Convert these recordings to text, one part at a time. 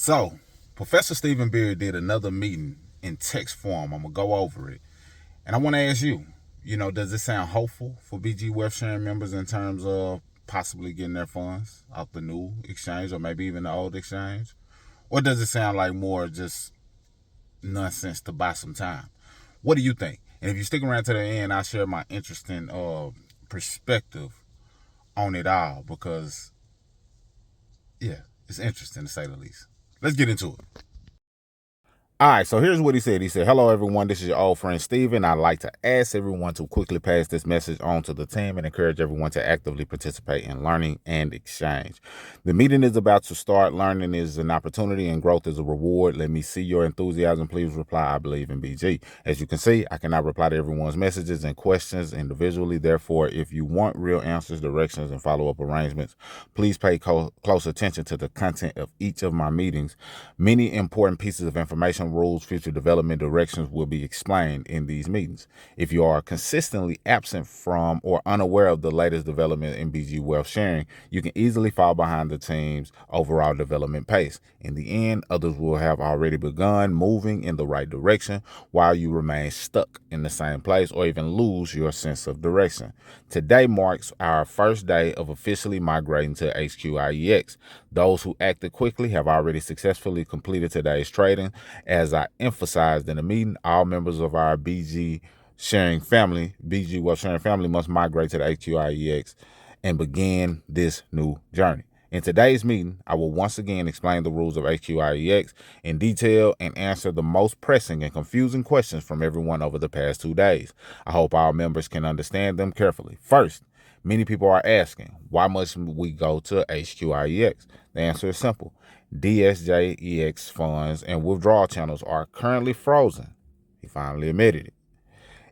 So, Professor Stephen Beard did another meeting in text form. I'm going to go over it. And I want to ask you, does it sound hopeful for BG Web sharing members in terms of possibly getting their funds off the new exchange or maybe even the old exchange? Or does it sound like more just nonsense to buy some time? What do you think? And if you stick around to the end, I'll share my interesting perspective on it all because, yeah, it's interesting to say the least. Let's get into it. All right, so here's what he said. He said, "Hello, everyone. This is your old friend, Steven. I'd like to ask everyone to quickly pass this message on to the team and encourage everyone to actively participate in learning and exchange. The meeting is about to start. Learning is an opportunity and growth is a reward. Let me see your enthusiasm. Please reply. I believe in BG. As you can see, I cannot reply to everyone's messages and questions individually. Therefore, if you want real answers, directions, and follow-up arrangements, please pay close attention to the content of each of my meetings. Many important pieces of information, rules, future development directions will be explained in these meetings. If you are consistently absent from or unaware of the latest development in BG Wealth Sharing, you can easily fall behind the team's overall development pace. In the end, others will have already begun moving in the right direction while you remain stuck in the same place or even lose your sense of direction. Today marks our first day of officially migrating to HQIEX. Those who acted quickly have already successfully completed today's trading. As I emphasized in the meeting, all members of our BG Wealth Sharing family must migrate to the HQIEX and begin this new journey. In today's meeting, I will once again explain the rules of HQIEX in detail and answer the most pressing and confusing questions from everyone over the past 2 days. I hope all members can understand them carefully. First, many people are asking, why must we go to HQIEX? The answer is simple. DSJEX funds and withdrawal channels are currently frozen. He finally admitted it.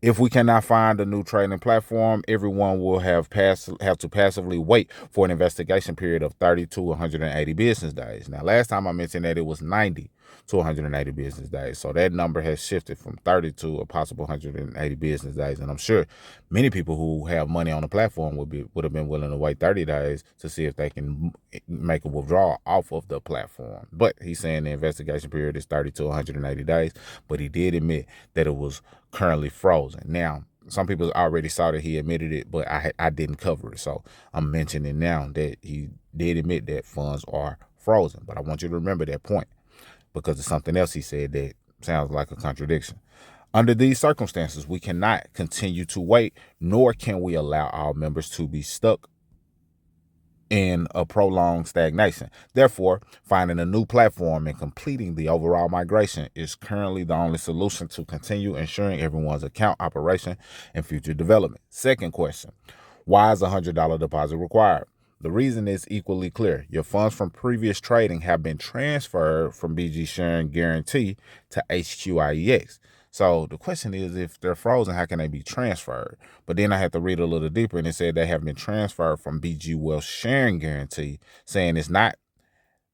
If we cannot find a new trading platform, everyone will have to passively wait for an investigation period of 30 to 180 business days. Now, last time I mentioned that it was 90 to 180 business days. So that number has shifted from 30 to a possible 180 business days. And I'm sure many people who have money on the platform would have been willing to wait 30 days to see if they can make a withdrawal off of the platform. But he's saying the investigation period is 30 to 180 days. But he did admit that it was currently frozen. Now, some people already saw that he admitted it, but I didn't cover it. So I'm mentioning now that he did admit that funds are frozen. But I want you to remember that point because it's something else he said that sounds like a contradiction. Under these circumstances, we cannot continue to wait, nor can we allow our members to be stuck in a prolonged stagnation. Therefore, finding a new platform and completing the overall migration is currently the only solution to continue ensuring everyone's account operation and future development. Second question, why is a $100 deposit required? The reason is equally clear. Your funds from previous trading have been transferred from BG Sharing Guarantee to HQIEX. So the question is, if they're frozen, how can they be transferred? But then I had to read a little deeper, and it said they have been transferred from BG Wealth Sharing Guarantee, saying it's not,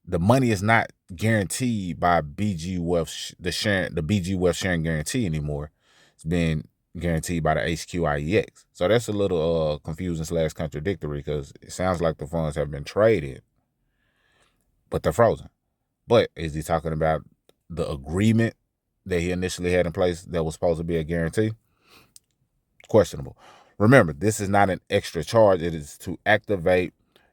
the money is not guaranteed by BG Wealth, the BG Wealth Sharing Guarantee anymore. It's been guaranteed by the HQIEX. So that's a little confusing / contradictory because it sounds like the funds have been traded, but they're frozen. But is he talking about the agreement that he initially had in place that was supposed to be a guarantee? Questionable. Remember, this is not an extra charge. It is to activate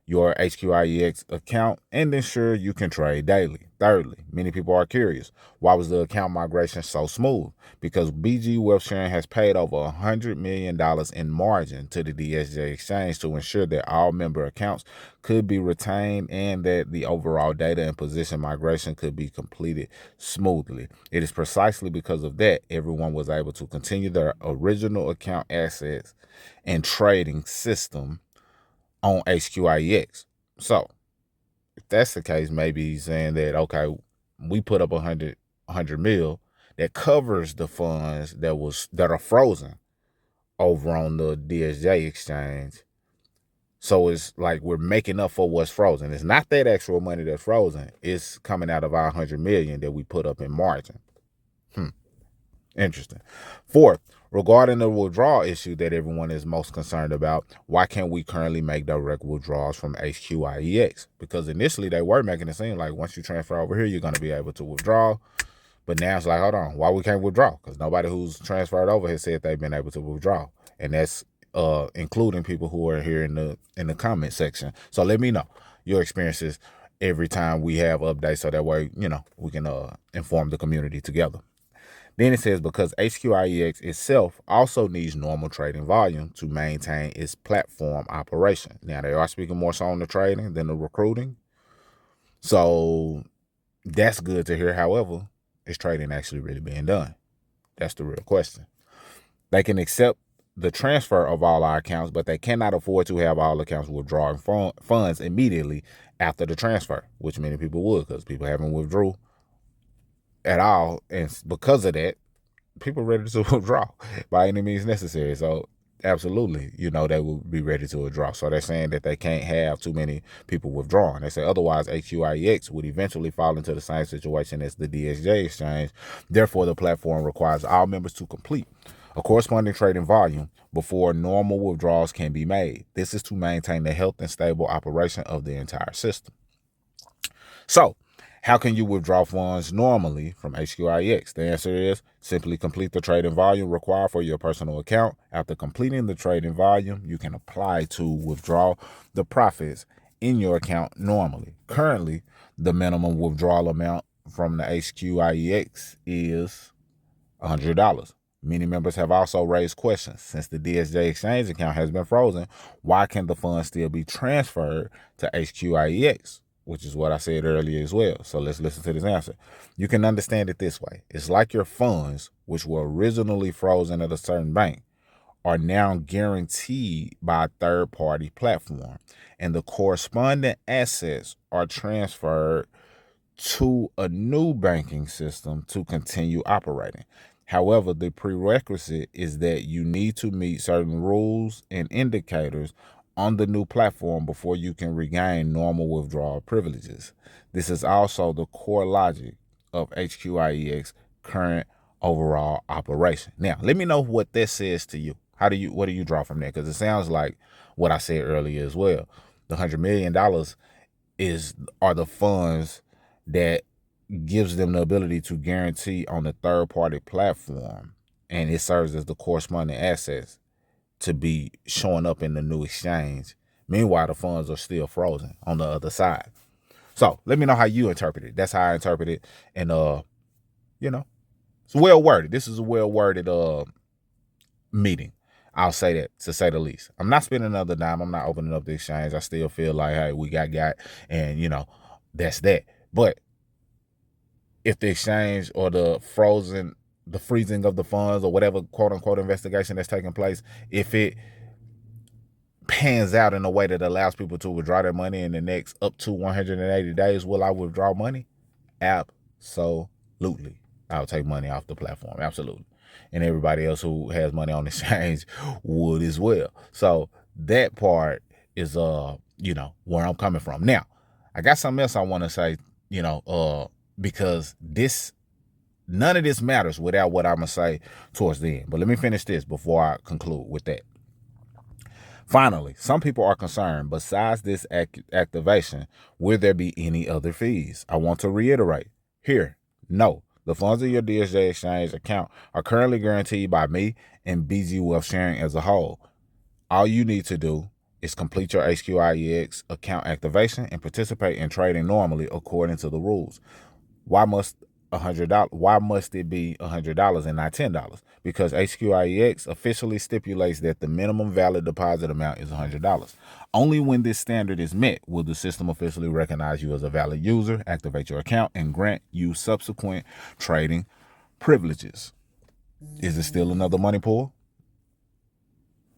your HQIEX account and ensure you can trade daily. Thirdly, many people are curious, why was the account migration so smooth? Because BG Wealth Sharing has paid over $100 million in margin to the DSJ exchange to ensure that all member accounts could be retained and that the overall data and position migration could be completed smoothly. It is precisely because of that everyone was able to continue their original account assets and trading system on HQIEX. So if that's the case, maybe he's saying that, okay, we put up 100 mil that covers the funds that are frozen over on the DSJ exchange. So it's like we're making up for what's frozen. It's not that actual money that's frozen. It's coming out of our 100 million that we put up in margin. Interesting. Fourth, regarding the withdrawal issue that everyone is most concerned about, why can't we currently make direct withdrawals from HQIEX? Because initially they were making it seem like once you transfer over here, you're going to be able to withdraw. But now it's like, hold on, why we can't withdraw? Because nobody who's transferred over has said they've been able to withdraw. And that's including people who are here in the comment section. So let me know your experiences every time we have updates, so that way, we can inform the community together. Then it says, because HQIEX itself also needs normal trading volume to maintain its platform operation. Now, they are speaking more so on the trading than the recruiting. So that's good to hear. However, is trading actually really being done? That's the real question. They can accept the transfer of all our accounts, but they cannot afford to have all accounts withdrawing funds immediately after the transfer, which many people would, because people haven't withdrew at all, and because of that, people ready to withdraw by any means necessary. So absolutely, they will be ready to withdraw. So they're saying that they can't have too many people withdrawing. They say otherwise HQIEX would eventually fall into the same situation as the DSJ exchange. Therefore, the platform requires all members to complete a corresponding trading volume before normal withdrawals can be made. This is to maintain the health and stable operation of the entire system. So, how can you withdraw funds normally from HQIEX? The answer is simply complete the trading volume required for your personal account. After completing the trading volume, you can apply to withdraw the profits in your account normally. Currently, the minimum withdrawal amount from the HQIEX is $100. Many members have also raised questions. Since the DSJ exchange account has been frozen, why can the funds still be transferred to HQIEX? Which is what I said earlier as well. So let's listen to this answer. You can understand it this way. It's like your funds, which were originally frozen at a certain bank, are now guaranteed by a third-party platform, and the corresponding assets are transferred to a new banking system to continue operating. However, the prerequisite is that you need to meet certain rules and indicators on the new platform before you can regain normal withdrawal privileges. This is also the core logic of HQIEX current overall operation. Now, let me know what that says to you. What do you draw from that? Because it sounds like what I said earlier as well. The $100 million are the funds that gives them the ability to guarantee on the third-party platform, and it serves as the corresponding assets to be showing up in the new exchange. Meanwhile, the funds are still frozen on the other side. So let me know how you interpret it. That's how I interpret it. And it's well worded. This is a well worded meeting. I'll say that, to say the least. I'm not spending another dime. I'm not opening up the exchange. I still feel like, hey, we got, and that's that. But if the exchange or the freezing of the funds or whatever quote unquote investigation that's taking place, if it pans out in a way that allows people to withdraw their money in the next up to 180 days, will I withdraw money? Absolutely. I'll take money off the platform. Absolutely. And everybody else who has money on the exchange would as well. So that part is where I'm coming from. Now, I got something else I want to say, because none of this matters without what I'm going to say towards the end. But let me finish this before I conclude with that. Finally, some people are concerned, besides this activation, will there be any other fees? I want to reiterate here, no. The funds of your DSJ Exchange account are currently guaranteed by me and BG Wealth Sharing as a whole. All you need to do is complete your HQIEX account activation and participate in trading normally according to the rules. Why must it be $100 and not $10? Because HQIEX officially stipulates that the minimum valid deposit amount is $100. Only when this standard is met will the system officially recognize you as a valid user, activate your account, and grant you subsequent trading privileges. Is it still another money pool?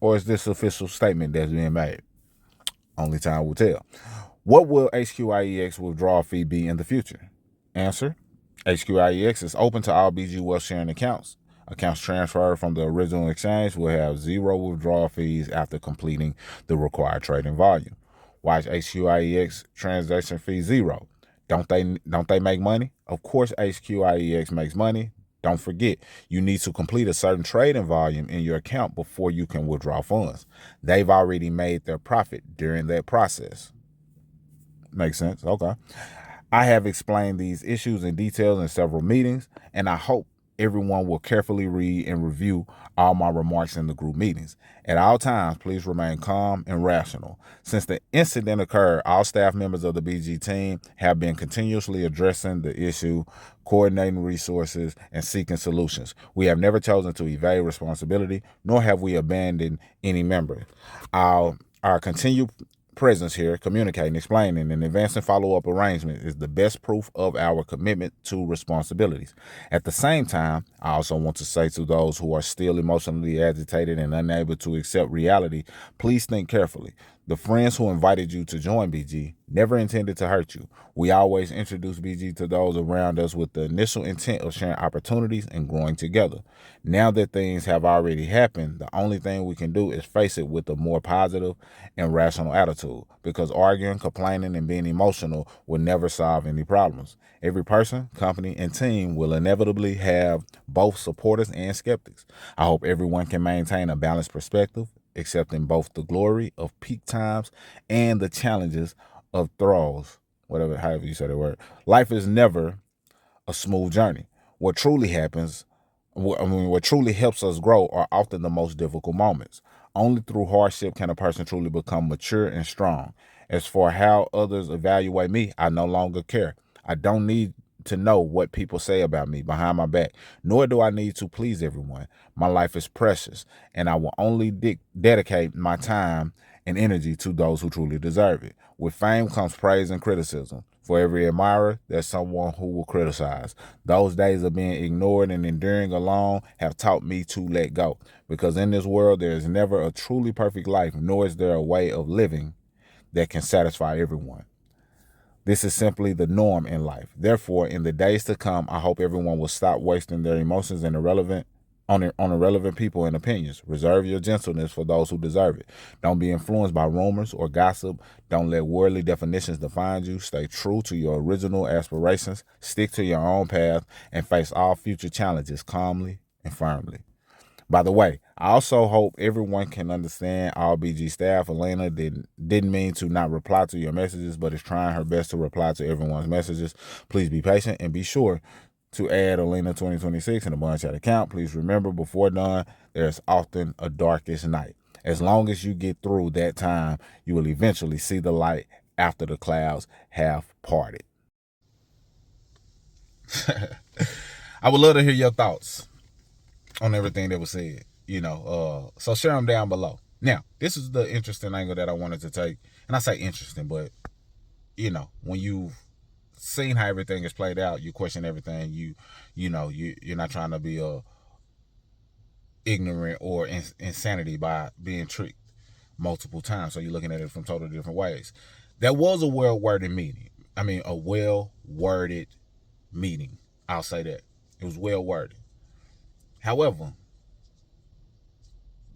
Or is this official statement that's being made? Only time will tell. What will HQIEX withdrawal fee be in the future? Answer: HQIEX is open to all BG Wealth Sharing accounts. Accounts transferred from the original exchange will have zero withdrawal fees after completing the required trading volume. Why is HQIEX transaction fee zero? Don't they make money? Of course HQIEX makes money. Don't forget, you need to complete a certain trading volume in your account before you can withdraw funds. They've already made their profit during that process. Makes sense? Okay. I have explained these issues in detail in several meetings, and I hope everyone will carefully read and review all my remarks in the group meetings. At all times, please remain calm and rational. Since the incident occurred, all staff members of the BG team have been continuously addressing the issue, coordinating resources, and seeking solutions. We have never chosen to evade responsibility, nor have we abandoned any member. Our continued presence here, communicating, explaining, and advancing follow-up arrangements is the best proof of our commitment to responsibilities. At the same time, I also want to say to those who are still emotionally agitated and unable to accept reality, please think carefully. The friends who invited you to join BG never intended to hurt you. We always introduce BG to those around us with the initial intent of sharing opportunities and growing together. Now that things have already happened, the only thing we can do is face it with a more positive and rational attitude, because arguing, complaining, and being emotional will never solve any problems. Every person, company, and team will inevitably have both supporters and skeptics. I hope everyone can maintain a balanced perspective, accepting both the glory of peak times and the challenges of thralls, however you say that word. Life is never a smooth journey. What truly helps us grow are often the most difficult moments. Only through hardship can a person truly become mature and strong. As for how others evaluate me, I no longer care. I don't need to know what people say about me behind my back, nor do I need to please everyone. My life is precious, and I will only dedicate my time and energy to those who truly deserve it. With fame comes praise and criticism. For every admirer, there's someone who will criticize. Those days of being ignored and enduring alone have taught me to let go, because in this world there is never a truly perfect life, nor is there a way of living that can satisfy everyone. This is simply the norm in life. Therefore, in the days to come, I hope everyone will stop wasting their emotions on irrelevant people and opinions. Reserve your gentleness for those who deserve it. Don't be influenced by rumors or gossip. Don't let worldly definitions define you. Stay true to your original aspirations. Stick to your own path and face all future challenges calmly and firmly. By the way, I also hope everyone can understand all BG staff. Elena didn't mean to not reply to your messages, but is trying her best to reply to everyone's messages. Please be patient and be sure to add Elena 2026 in the Bond Chat account. Please remember, before dawn, there's often a darkest night. As long as you get through that time, you will eventually see the light after the clouds have parted. I would love to hear your thoughts on everything that was said, so share them down below. Now, this is the interesting angle that I wanted to take, and I say interesting, but when you've seen how everything is played out, you question everything. You're not trying to be ignorant or insanity by being tricked multiple times. So you're looking at it from totally different ways. That was a well-worded meeting. A well-worded meeting. I'll say that. It was well-worded. However,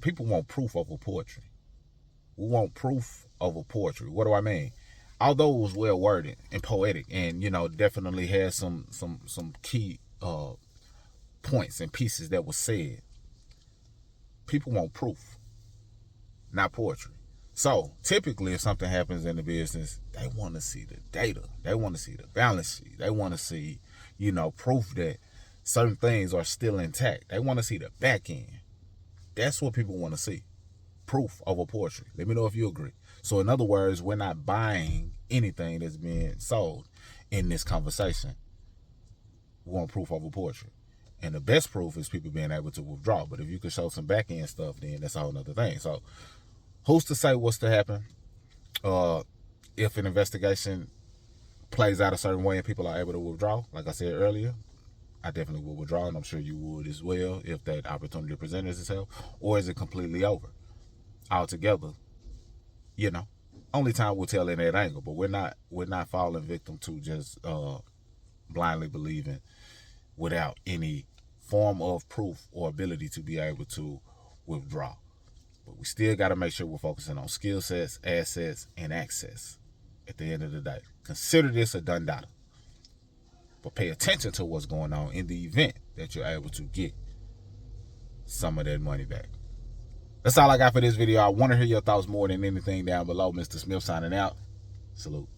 people want proof over poetry. We want proof over poetry. What do I mean? Although it was well worded and poetic, and definitely had some key points and pieces that were said, people want proof, not poetry. So typically, if something happens in the business, they want to see the data. They want to see the balance sheet. They want to see, proof that certain things are still intact. They want to see the back end. That's what people want to see. Proof over poetry. Let me know if you agree. So in other words, we're not buying anything that's being sold in this conversation. We want proof over poetry. And the best proof is people being able to withdraw. But if you can show some back end stuff, then that's a whole other thing. So who's to say what's to happen? If an investigation plays out a certain way and people are able to withdraw, like I said earlier, I definitely will withdraw, and I'm sure you would as well if that opportunity presented itself. Or is it completely over altogether? Only time will tell in that angle. But we're not falling victim to just blindly believing without any form of proof or ability to be able to withdraw. But we still got to make sure we're focusing on skill sets, assets, and access at the end of the day. Consider this a done data. But pay attention to what's going on in the event that you're able to get some of that money back. That's all I got for this video. I want to hear your thoughts more than anything down below. Mr. Smith signing out. Salute.